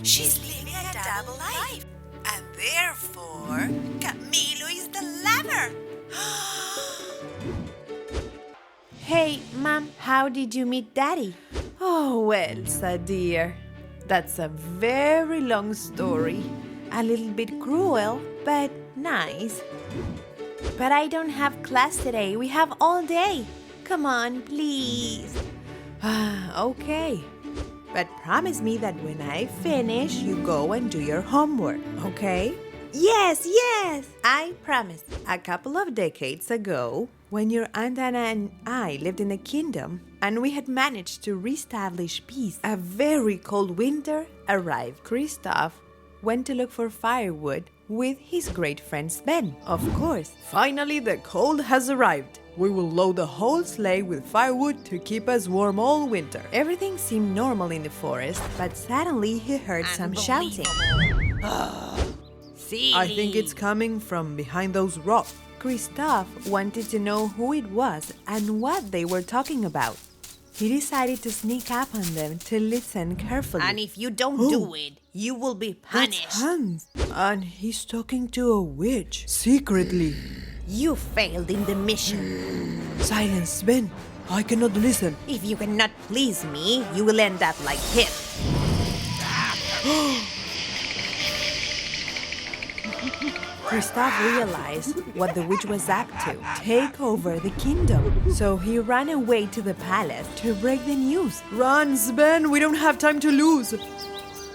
She's living a double life. And therefore, Camilo is the lover. Hey, Mom, how did you meet Daddy? Oh, Elsa, dear. That's a very long story. A little bit cruel, but nice. But I don't have class today. We have all day. Come on, please. Okay. But promise me that when I finish, you go and do your homework, okay? Yes, I promise. A couple of decades ago, when your Aunt Anna and I lived in a kingdom, and we had managed to reestablish peace, a very cold winter arrived. Christoph went to look for firewood with his great friend Sven, of course. Finally, the cold has arrived. We will load the whole sleigh with firewood to keep us warm all winter. Everything seemed normal in the forest, but suddenly he heard some shouting. I think it's coming from behind those rocks. Christoph wanted to know who it was and what they were talking about. He decided to sneak up on them to listen carefully. And if you don't do it, you will be punished. That's Hans. And he's talking to a witch, secretly. You failed in the mission. Silence, Sven. I cannot listen. If you cannot please me, you will end up like him. Christoph realized what the witch was up to. Take over the kingdom. So he ran away to the palace to break the news. Run, Sven. We don't have time to lose.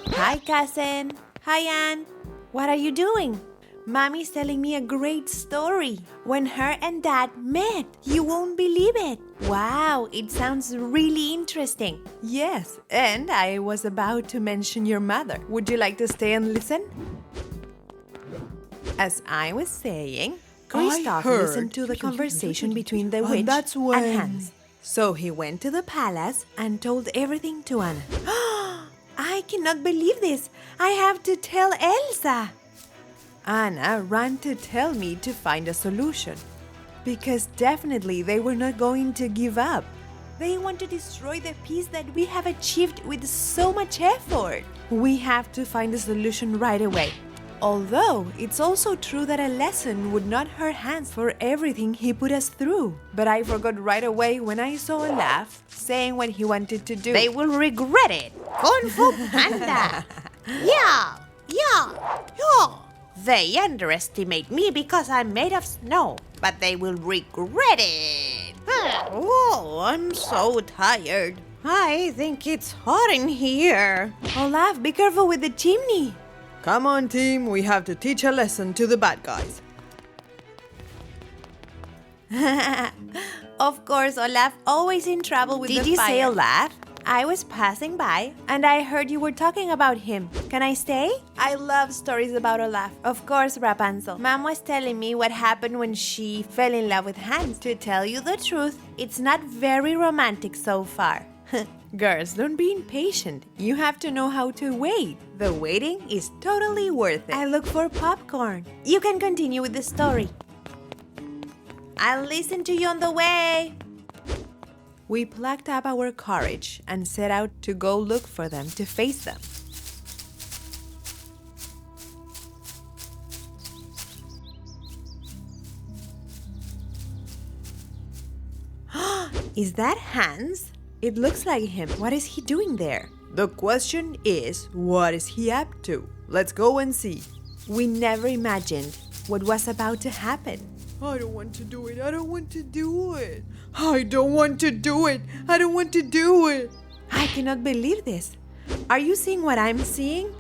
Hi, cousin. Hi, Anne. What are you doing? Mommy's telling me a great story. When her and Dad met. You won't believe it. Wow, it sounds really interesting. Yes, and I was about to mention your mother. Would you like to stay and listen? As I was saying, Christoph listened to the conversation between the witch and Hans. So he went to the palace and told everything to Anna. I cannot believe this. I have to tell Elsa. Anna ran to tell me to find a solution. Because definitely they were not going to give up. They want to destroy the peace that we have achieved with so much effort. We have to find a solution right away. Although, it's also true that a lesson would not hurt Hans for everything he put us through. But I forgot right away when I saw Olaf saying what he wanted to do. They will regret it. Kung Fu Panda. Yeah. They underestimate me because I'm made of snow, but they will regret it. Oh, I'm so tired. I think it's hot in here. Olaf, be careful with the chimney. Come on, team. We have to teach a lesson to the bad guys. Of course, Olaf, always in trouble with the fire. Did you say Olaf? I was passing by, and I heard you were talking about him. Can I stay? I love stories about Olaf. Of course, Rapunzel. Mom was telling me what happened when she fell in love with Hans. To tell you the truth, it's not very romantic so far. Girls, don't be impatient. You have to know how to wait. The waiting is totally worth it. I look for popcorn. You can continue with the story. I'll listen to you on the way. We plucked up our courage and set out to go look for them to face them. Is that Hans? It looks like him. What is he doing there? The question is, what is he up to? Let's go and see. We never imagined what was about to happen. I don't want to do it. I don't want to do it. I don't want to do it. I don't want to do it. I cannot believe this. Are you seeing what I'm seeing?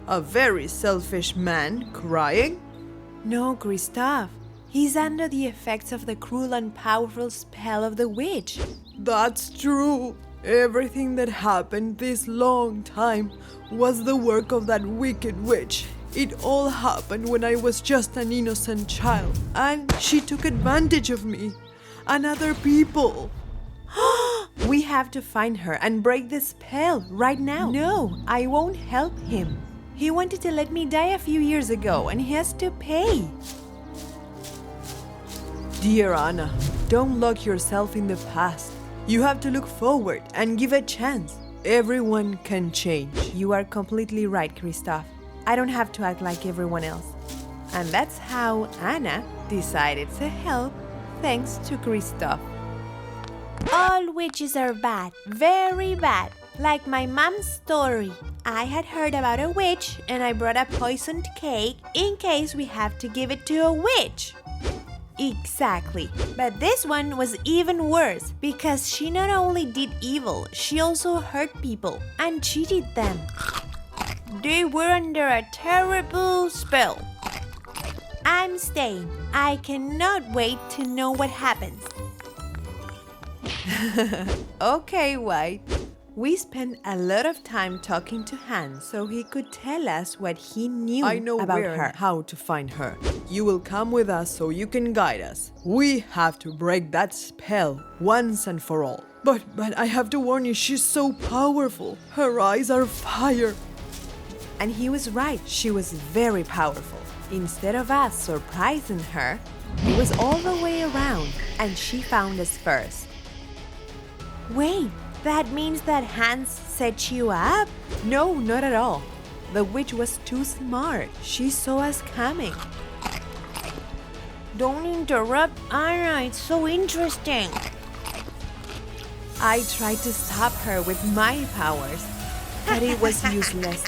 A very selfish man crying? No, Christoph. He's under the effects of the cruel and powerful spell of the witch. That's true. Everything that happened this long time was the work of that wicked witch. It all happened when I was just an innocent child, and she took advantage of me and other people. We have to find her and break the spell right now. No, I won't help him. He wanted to let me die a few years ago, and he has to pay. Dear Anna, don't lock yourself in the past. You have to look forward and give a chance. Everyone can change. You are completely right, Christoph. I don't have to act like everyone else. And that's how Anna decided to help, thanks to Christoph. All witches are bad, very bad, like my mom's story. I had heard about a witch and I brought a poisoned cake in case we have to give it to a witch. Exactly, but this one was even worse because she not only did evil, she also hurt people and cheated them. They were under a terrible spell. I'm staying. I cannot wait to know what happens. Okay, White. We spent a lot of time talking to Hans so he could tell us what he knew about her. And how to find her. You will come with us so you can guide us. We have to break that spell once and for all. But I have to warn you, she's so powerful. Her eyes are fire. And he was right. She was very powerful. Instead of us surprising her, it was all the way around and she found us first. Wait, that means that Hans set you up? No, not at all. The witch was too smart. She saw us coming. Don't interrupt Anna, it's so interesting. I tried to stop her with my powers, but it was useless.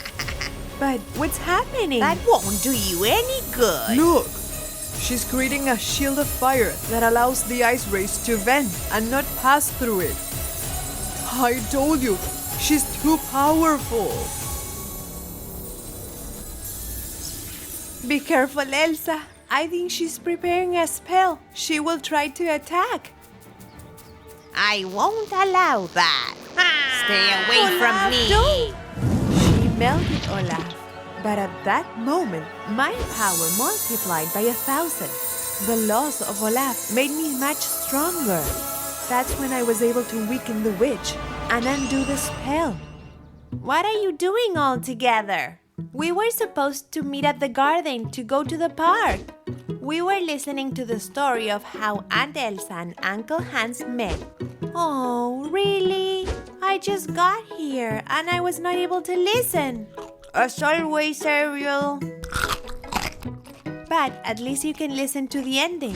But what's happening? That won't do you any good. Look! She's creating a shield of fire that allows the ice rays to vent and not pass through it. I told you, she's too powerful. Be careful, Elsa. I think she's preparing a spell. She will try to attack. I won't allow that. Stay away from me. She melted Olaf. But at that moment, my power multiplied by 1,000. The loss of Olaf made me much stronger. That's when I was able to weaken the witch and undo the spell. What are you doing all together? We were supposed to meet at the garden to go to the park. We were listening to the story of how Aunt Elsa and Uncle Hans met. Oh, really? I just got here and I was not able to listen. As always, Ariel. But at least you can listen to the ending.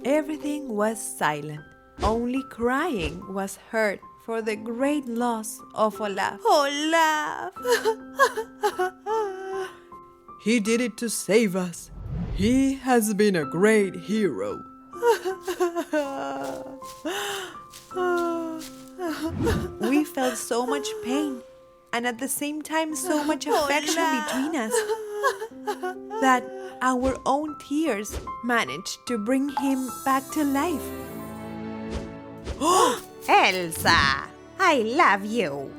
Everything was silent. Only crying was heard for the great loss of Olaf. Olaf! He did it to save us. He has been a great hero. We felt so much pain and at the same time so much affection between us that our own tears managed to bring him back to life. Elsa, I love you.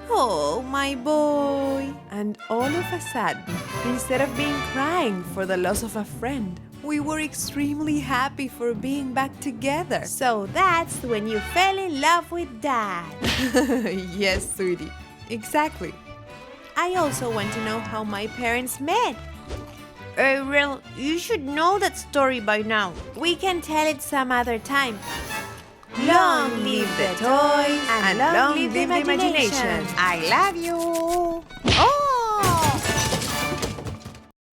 Oh, my boy. And all of a sudden, instead of being crying for the loss of a friend, we were extremely happy for being back together. So that's when you fell in love with Dad. Yes, sweetie. Exactly. I also want to know how my parents met. Ariel, you should know that story by now. We can tell it some other time. Long live the toys and long live the imagination. I love you. Oh!